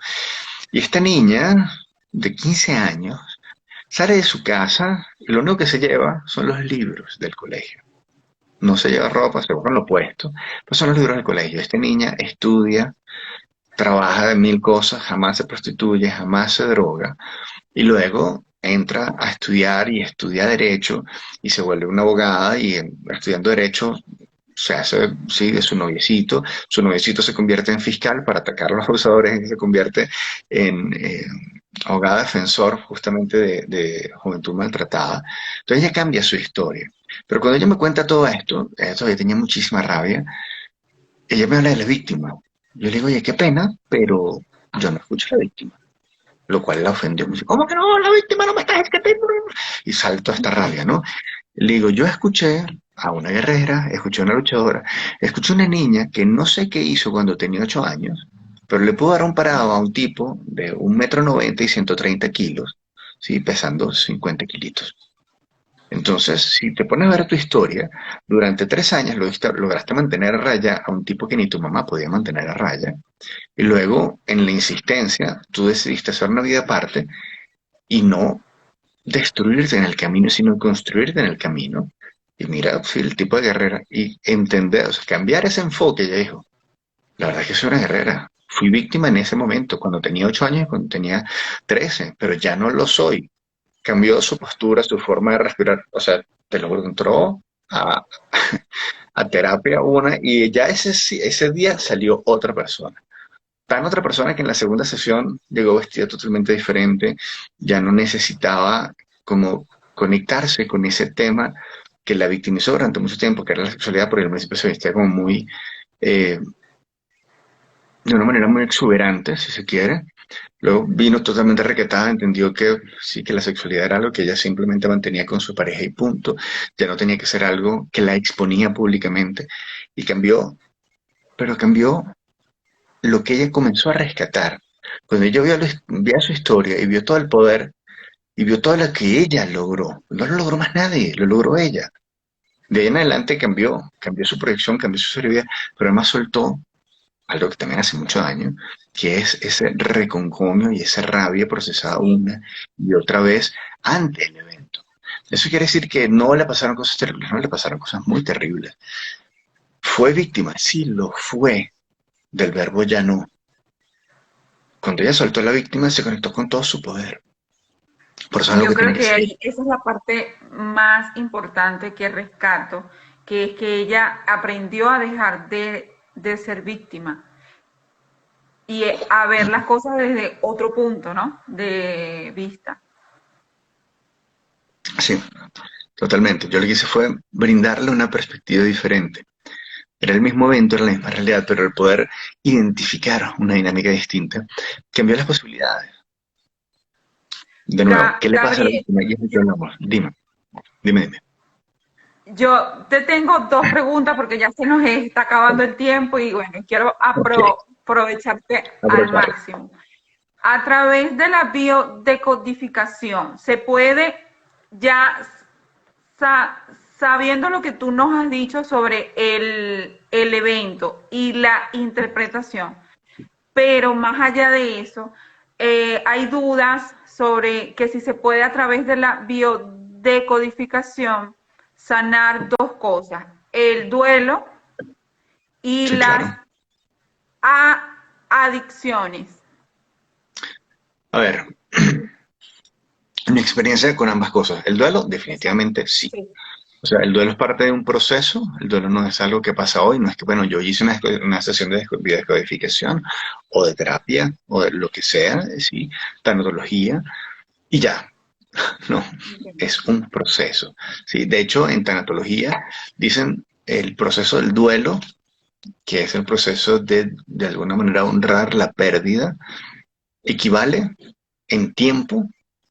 Y esta niña de 15 años sale de su casa y lo único que se lleva son los libros del colegio. No se lleva ropa, se va con lo puesto, pues son los libros del colegio. Esta niña estudia, trabaja de mil cosas, jamás se prostituye, jamás se droga, y luego entra a estudiar y estudia derecho y se vuelve una abogada y estudiando derecho se hace, sí, de su noviecito se convierte en fiscal para atacar a los abusadores y se convierte en abogada defensor justamente de juventud maltratada. Entonces ella cambia su historia. Pero cuando ella me cuenta todo esto, ella todavía tenía muchísima rabia, ella me habla de la víctima. Yo le digo, oye, qué pena, pero yo no escucho a la víctima. Lo cual la ofendió. Me dice, ¿cómo que no? La víctima no me estás escapando. Y salto a esta rabia, ¿no? Le digo, yo escuché a una guerrera, escuché a una luchadora, escuché a una niña que no sé qué hizo cuando tenía 8 años, pero le pudo dar un parado a un tipo de 1,90 m y 130 kilos, ¿sí? Pesando 50 kilitos. Entonces, si te pones a ver tu historia, durante 3 años lograste mantener a raya a un tipo que ni tu mamá podía mantener a raya, y luego, en la insistencia, tú decidiste hacer una vida aparte y no destruirte en el camino, sino construirte en el camino. Y mira, sí, el tipo de guerrera. Y entender, o sea, cambiar ese enfoque, ella dijo, la verdad es que soy una guerrera. Fui víctima en ese momento, cuando tenía 8 años y cuando tenía 13, pero ya no lo soy. Cambió su postura, su forma de respirar. O sea, te lo entró a terapia una y ya ese día salió otra persona. Tan otra persona que en la segunda sesión llegó vestida totalmente diferente, ya no necesitaba como conectarse con ese tema que la victimizó durante mucho tiempo, que era la sexualidad, porque al principio se vestía como muy, eh, de una manera muy exuberante, si se quiere. Luego vino totalmente requetada, entendió que sí, que la sexualidad era algo que ella simplemente mantenía con su pareja y punto. Ya no tenía que ser algo que la exponía públicamente y cambió pero cambió lo que ella comenzó a rescatar. Cuando ella vio su historia y vio todo el poder y vio todo lo que ella logró, no lo logró más nadie, lo logró ella. De ahí en adelante cambió su proyección, cambió su vida, pero además soltó algo que también hace mucho daño, que es ese reconcomio y esa rabia procesada una y otra vez ante el evento. Eso quiere decir que no le pasaron cosas terribles, no le pasaron cosas muy terribles. Fue víctima, sí lo fue, del verbo ya no. Cuando ella soltó a la víctima, se conectó con todo su poder. Por eso es algo Yo que creo tiene que que ser. ahí esa es la parte más importante que rescato, que es que ella aprendió a dejar de ser víctima y a ver las cosas desde otro punto, ¿no? De vista. Sí, totalmente. Yo lo que hice fue brindarle una perspectiva diferente. Era el mismo evento, era la misma realidad, pero el poder identificar una dinámica distinta cambió las posibilidades. De nuevo, ¿qué le pasa a la Gabriel, víctima? Y es lo que hablamos. Dime. yo te tengo dos preguntas porque ya se nos está acabando el tiempo y bueno, quiero Ok, aprovecharte al aprovecharlo. máximo. A través de la biodecodificación, se puede ya sa- sabiendo lo que tú nos has dicho sobre el evento y la interpretación, pero más allá de eso, hay dudas sobre que si se puede a través de la biodecodificación sanar dos cosas, el duelo y Sí, las claro. adicciones. A ver, mi experiencia con ambas cosas. El duelo, Exacto. definitivamente sí. Sí. O sea, el duelo es parte de un proceso, el duelo no es algo que pasa hoy, no es que, bueno, yo hice una sesión de biodescodificación o de terapia o de lo que sea, sí, tanatología, y ya, no, Entiendo. es un proceso, sí. De hecho, en tanatología dicen el proceso del duelo, que es el proceso de alguna manera honrar la pérdida, equivale en tiempo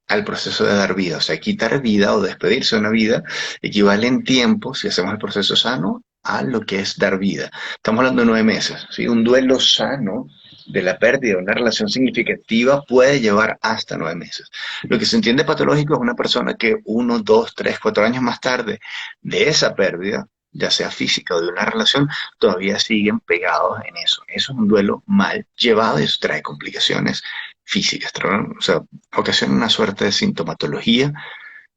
al proceso de dar vida. O sea, quitar vida o despedirse de una vida equivale en tiempo, si hacemos el proceso sano, a lo que es dar vida. Estamos hablando de 9 meses. ¿Sí? Un duelo sano de la pérdida de una relación significativa puede llevar hasta 9 meses. Lo que se entiende patológico es una persona que 1, 2, 3, 4 años más tarde de esa pérdida, ya sea física o de una relación, todavía siguen pegados en eso. Eso es un duelo mal llevado y eso trae complicaciones físicas, o sea, ocasiona una suerte de sintomatología,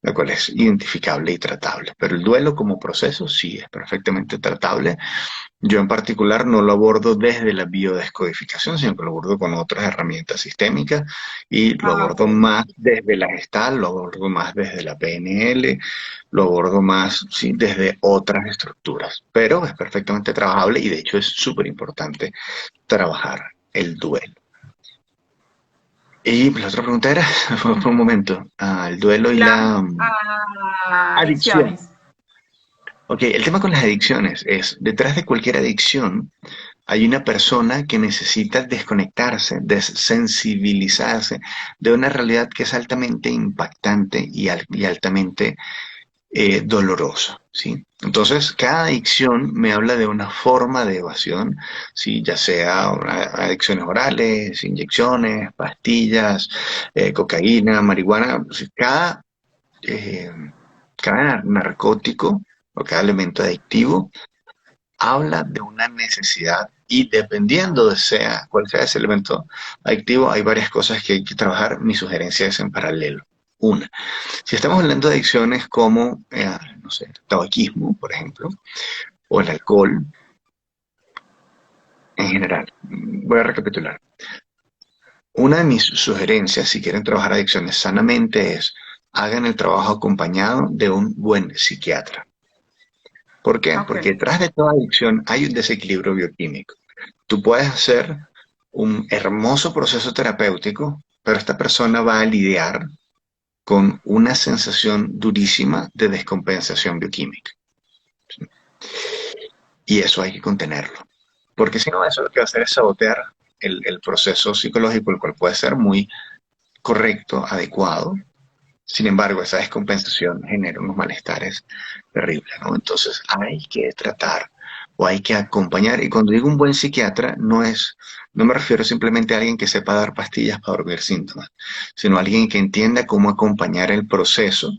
la cual es identificable y tratable. Pero el duelo como proceso sí es perfectamente tratable. Yo en particular no lo abordo desde la biodescodificación, sino que lo abordo con otras herramientas sistémicas y lo Ah, abordo ok. más desde la Gestalt, lo abordo más desde la PNL, lo abordo más sí, desde otras estructuras. Pero es perfectamente trabajable y de hecho es súper importante trabajar el duelo. Y la otra pregunta era, por un momento, el duelo y Las la adicción. adicciones. Ok, el tema con las adicciones es, detrás de cualquier adicción hay una persona que necesita desconectarse, desensibilizarse de una realidad que es altamente impactante y altamente dolorosa, ¿sí? Entonces, cada adicción me habla de una forma de evasión, ¿sí? Ya sea adicciones orales, inyecciones, pastillas, cocaína, marihuana, ¿sí? Eh, cada narcótico o cada elemento adictivo habla de una necesidad y dependiendo de cuál sea ese elemento adictivo, hay varias cosas que hay que trabajar. Mi sugerencia es en paralelo. Una, si estamos hablando de adicciones como, no sé, el tabaquismo, por ejemplo, o el alcohol en general, voy a recapitular. Una de mis sugerencias, si quieren trabajar adicciones sanamente, es hagan el trabajo acompañado de un buen psiquiatra. ¿Por qué? Ok. Porque detrás de toda adicción hay un desequilibrio bioquímico. Tú puedes hacer un hermoso proceso terapéutico, pero esta persona va a lidiar con una sensación durísima de descompensación bioquímica. Y eso hay que contenerlo. Porque si no, eso lo que va a hacer es sabotear el proceso psicológico, el cual puede ser muy correcto, adecuado. Sin embargo, esa descompensación genera unos malestares terribles, ¿no? Entonces hay que tratar o hay que acompañar. Y cuando digo un buen psiquiatra, no me refiero simplemente a alguien que sepa dar pastillas para dormir síntomas, sino a alguien que entienda cómo acompañar el proceso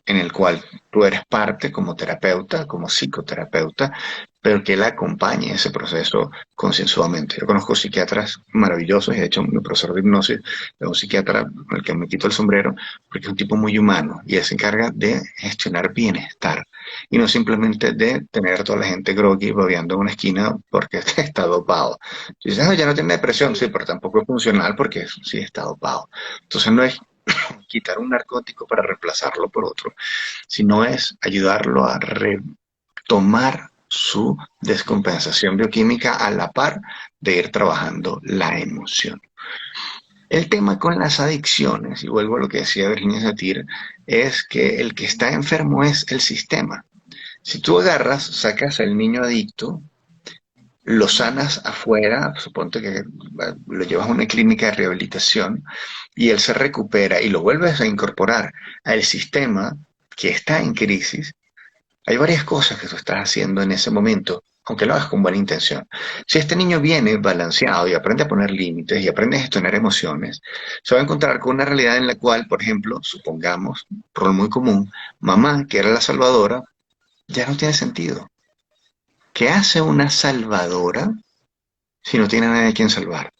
en el cual tú eres parte como terapeuta, como psicoterapeuta, pero que él acompañe ese proceso concienzudamente. Yo conozco psiquiatras maravillosos, y de hecho mi profesor de hipnosis es un psiquiatra al que me quito el sombrero, porque es un tipo muy humano y él se encarga de gestionar bienestar y no simplemente de tener a toda la gente groggy babeando en una esquina porque está dopado. Y dices, "Ah, ya no tiene depresión", sí, pero tampoco es funcional porque sí está dopado. Entonces no es quitar un narcótico para reemplazarlo por otro, sino es ayudarlo a retomar su descompensación bioquímica a la par de ir trabajando la emoción. El tema con las adicciones, y vuelvo a lo que decía Virginia Satir, es que el que está enfermo es el sistema. Si tú agarras, sacas al niño adicto, lo sanas afuera, suponte que lo llevas a una clínica de rehabilitación y él se recupera y lo vuelves a incorporar al sistema que está en crisis, hay varias cosas que tú estás haciendo en ese momento, aunque lo hagas con buena intención. Si este niño viene balanceado y aprende a poner límites y aprende a gestionar emociones, se va a encontrar con una realidad en la cual, por ejemplo, supongamos, rol muy común, mamá, que era la salvadora, ya no tiene sentido. ¿Qué hace una salvadora si no tiene a nadie a quien salvar?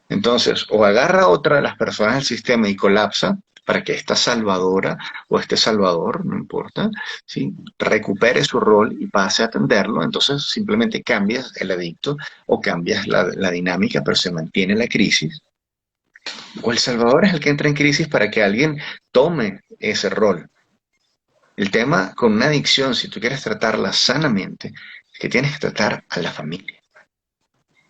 Entonces, o agarra a otra de las personas del sistema y colapsa para que esta salvadora o este salvador, no importa, ¿sí? Recupere su rol y pase a atenderlo. Entonces, simplemente cambias el adicto o cambias la dinámica, pero se mantiene la crisis. O el salvador es el que entra en crisis para que alguien tome ese rol. El tema con una adicción, si tú quieres tratarla sanamente, es que tienes que tratar a la familia.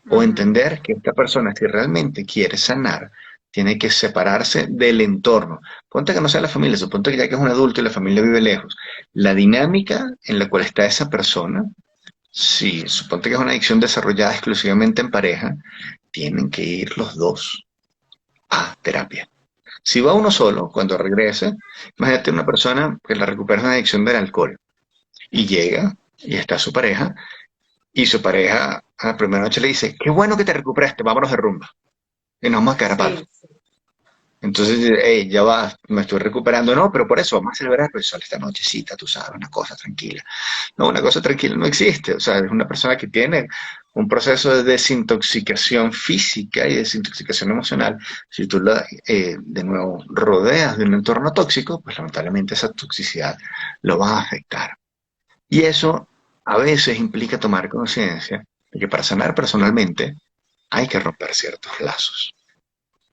O Ujú. entender que esta persona, si realmente quiere sanar, tiene que separarse del entorno. Ponte que no sea la familia, suponte que ya que es un adulto y la familia vive lejos. La dinámica en la cual está esa persona, si suponte que es una adicción desarrollada exclusivamente en pareja, tienen que ir los dos a terapia. Si va uno solo, cuando regrese, imagínate una persona que la recupera de una adicción del alcohol y llega y está su pareja, y su pareja a la primera noche le dice, qué bueno que te recuperaste, vámonos de rumba. Y nos vamos a caer a palo. Sí, sí. Entonces, hey, ya va, me estoy recuperando, no, pero por eso vamos a celebrar el sol esta nochecita, tú sabes, una cosa tranquila. No, una cosa tranquila no existe. O sea, es una persona que tiene un proceso de desintoxicación física y desintoxicación emocional. Si tú la, de nuevo, rodeas de un entorno tóxico, pues lamentablemente esa toxicidad lo va a afectar. Y eso a veces implica tomar conciencia de que para sanar personalmente hay que romper ciertos lazos.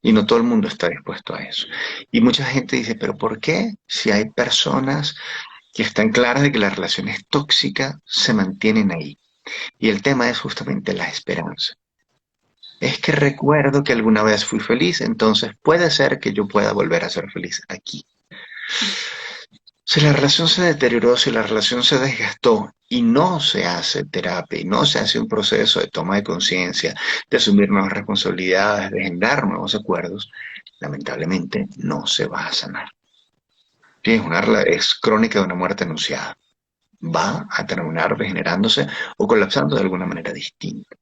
Y no todo el mundo está dispuesto a eso. Y mucha gente dice, pero ¿por qué si hay personas que están claras de que la relación es tóxica, se mantienen ahí? Y el tema es justamente la esperanza. Es que recuerdo que alguna vez fui feliz, entonces puede ser que yo pueda volver a ser feliz aquí. Si la relación se deterioró, si la relación se desgastó y no se hace terapia y no se hace un proceso de toma de conciencia, de asumir nuevas responsabilidades, de generar nuevos acuerdos, lamentablemente no se va a sanar. Sí, es crónica de una muerte anunciada. Va a terminar regenerándose o colapsando de alguna manera distinta.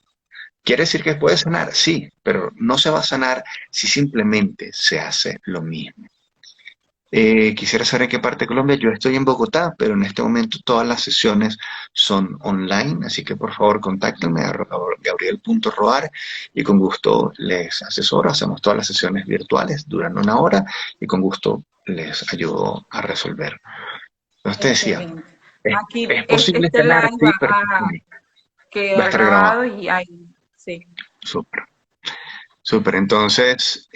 ¿Quiere decir que puede sanar? Sí, pero no se va a sanar si simplemente se hace lo mismo. Quisiera saber en qué parte de Colombia. Yo estoy en Bogotá, pero en este momento todas las sesiones son online, así que por favor contáctenme a gabriel.roar y con gusto les asesoro. Hacemos todas las sesiones virtuales, duran una hora y con gusto les ayudo a resolver. Entonces te decía, Excelente. ¿es, Aquí es posible este sanar? live Sí, va pero a va a quedar estar grabado. grabado y ahí, sí. Súper. Súper, entonces,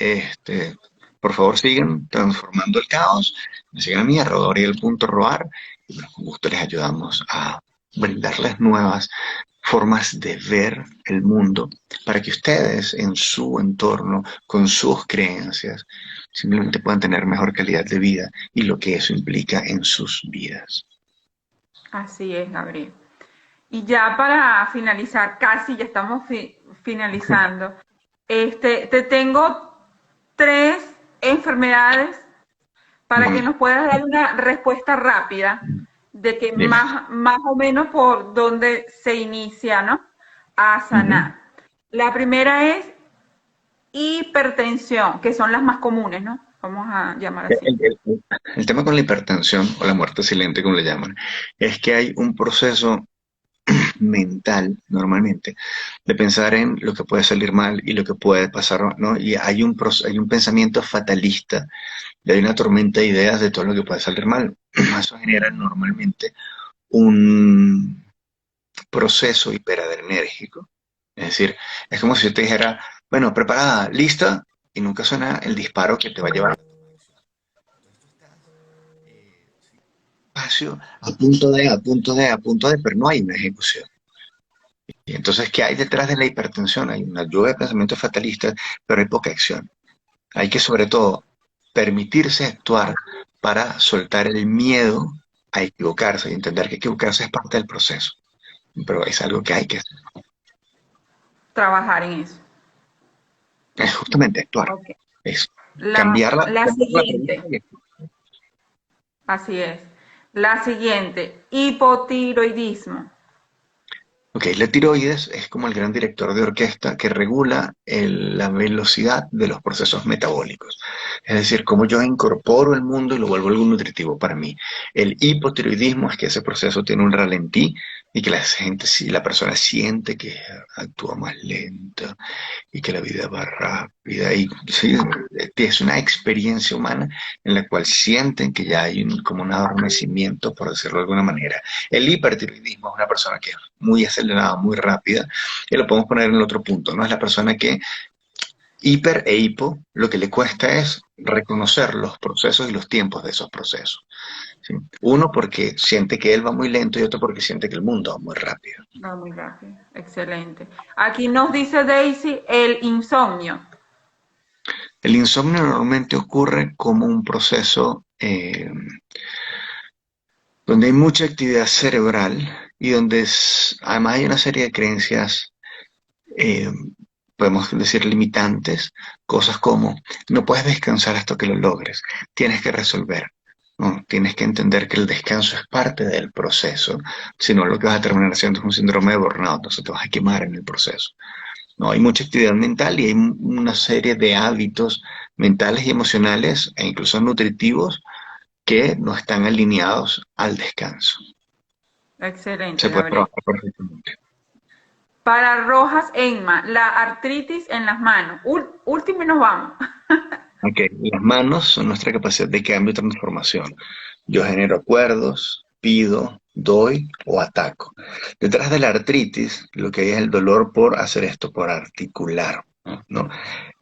por favor sigan transformando el caos, me sigan a mí, @gabriel.roar, y bueno, con gusto les ayudamos a brindarles nuevas formas de ver el mundo para que ustedes en su entorno, con sus creencias, simplemente puedan tener mejor calidad de vida y lo que eso implica en sus vidas. Así es, Gabriel. Y ya para finalizar, casi ya estamos finalizando. Te tengo tres enfermedades para que Bueno, nos puedas dar una respuesta rápida de que Dime. más o menos por donde se inicia, ¿no? A Ujú. sanar. La primera es hipertensión, que son las más comunes, ¿no? Vamos a llamar El, así. el- el tema con la hipertensión o la muerte silente, como le llaman, es que hay un proceso mental, normalmente, de pensar en lo que puede salir mal y lo que puede pasar, ¿no? Y hay un pensamiento fatalista, y hay una tormenta de ideas de todo lo que puede salir mal. Eso genera normalmente un proceso hiperadrenérgico. Es decir, es como si yo te dijera, bueno, preparada, lista, y nunca suena el disparo que te va a llevar espacio a punto de, pero no hay una ejecución. Y entonces, ¿qué hay detrás de la hipertensión? Hay una lluvia de pensamientos fatalistas, pero hay poca acción. Hay que, sobre todo, permitirse actuar para soltar el miedo a equivocarse y entender que equivocarse es parte del proceso. Pero es algo que hay que hacer. Trabajar en eso. Es justamente actuar. Ok. Es La, la cambiar la premisa siguiente, y así es. La siguiente, hipotiroidismo. ok, la tiroides es como el gran director de orquesta que regula la velocidad de los procesos metabólicos. Es decir, cómo yo incorporo el mundo y lo vuelvo algo nutritivo para mí. El hipotiroidismo es que ese proceso tiene un ralentí y que la gente, si la persona siente que actúa más lento y que la vida va rápida. Y sí, es una experiencia humana en la cual sienten que ya hay como un adormecimiento, por decirlo de alguna manera. El hipertiroidismo es una persona que es muy acelerada, muy rápida, y lo podemos poner en el otro punto, ¿no? Es la persona que hiper e hipo, lo que le cuesta es reconocer los procesos y los tiempos de esos procesos. ¿Sí? Uno porque siente que él va muy lento y otro porque siente que el mundo va muy rápido. Va muy rápido. Excelente. Aquí nos dice Daisy el insomnio. El insomnio normalmente ocurre como un proceso donde hay mucha actividad cerebral y donde además hay una serie de creencias, eh, podemos decir, limitantes, cosas como no puedes descansar hasta que lo logres, tienes que resolver. ¿No? Tienes que entender que el descanso es parte del proceso, si no lo que vas a terminar haciendo es un síndrome de burnout, entonces te vas a quemar en el proceso. No, hay mucha actividad mental y hay una serie de hábitos mentales y emocionales e incluso nutritivos que no están alineados al descanso. Se Excelente, puede Gabriel. trabajar perfectamente. Para Rojas Enma, la artritis en las manos. Último y nos vamos. Ok, las manos son nuestra capacidad de cambio y transformación. Yo genero acuerdos, pido, doy o ataco. Detrás de la artritis, lo que hay es el dolor por hacer esto, por articular, ¿no?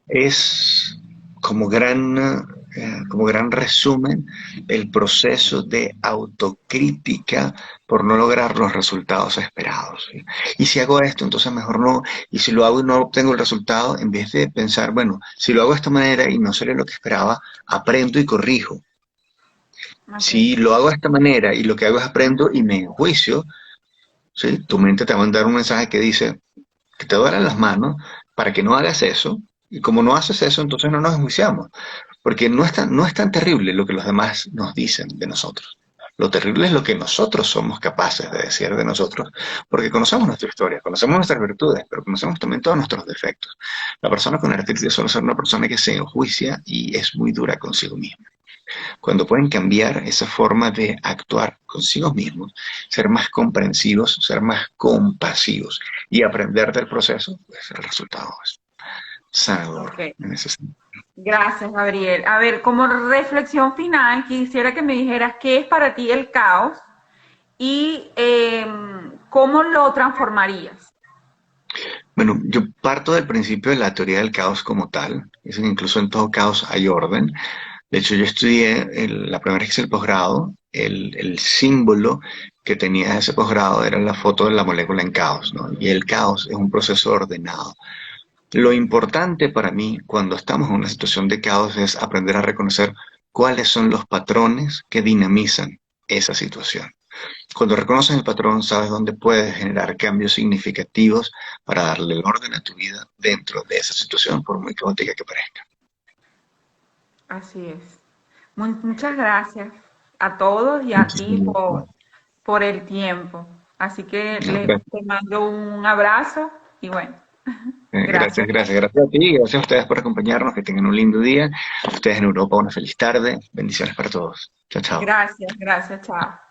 Es como gran resumen el proceso de autocrítica por no lograr los resultados esperados. ¿Sí? Y si hago esto, entonces mejor no. Y si lo hago y no obtengo el resultado, en vez de pensar, bueno, si lo hago de esta manera y no sale lo que esperaba, aprendo y corrijo. Ok, Si lo hago de esta manera y lo que hago es aprendo y me enjuicio, ¿sí? Tu mente te va a mandar un mensaje que dice, que te duelen las manos para que no hagas eso. Y como no haces eso, entonces no nos enjuiciamos. Porque no es tan terrible lo que los demás nos dicen de nosotros. Lo terrible es lo que nosotros somos capaces de decir de nosotros, porque conocemos nuestra historia, conocemos nuestras virtudes, pero conocemos también todos nuestros defectos. La persona con artritis suele ser una persona que se enjuicia y es muy dura consigo misma. Cuando pueden cambiar esa forma de actuar consigo mismos, ser más comprensivos, ser más compasivos y aprender del proceso, pues el resultado es sanador ok. en ese sentido. Gracias, Gabriel. A ver, como reflexión final, quisiera que me dijeras qué es para ti el caos y cómo lo transformarías. Bueno, yo parto del principio de la teoría del caos como tal. Es que incluso en todo caos hay orden. De hecho, yo estudié la primera vez que hice el posgrado, el símbolo que tenía ese posgrado era la foto de la molécula en caos, ¿no? Y el caos es un proceso ordenado. Lo importante para mí cuando estamos en una situación de caos es aprender a reconocer cuáles son los patrones que dinamizan esa situación. Cuando reconoces el patrón, sabes dónde puedes generar cambios significativos para darle el orden a tu vida dentro de esa situación, por muy caótica que parezca. Así es. Muchas gracias a todos y a ti Muchísimas gracias. por el tiempo. Así que No, te mando un abrazo y bueno, gracias, gracias. gracias, gracias a ti, gracias a ustedes por acompañarnos, que tengan un lindo día. Ustedes en Europa, una feliz tarde. Bendiciones para todos. Chao, chao. Gracias, gracias, chao.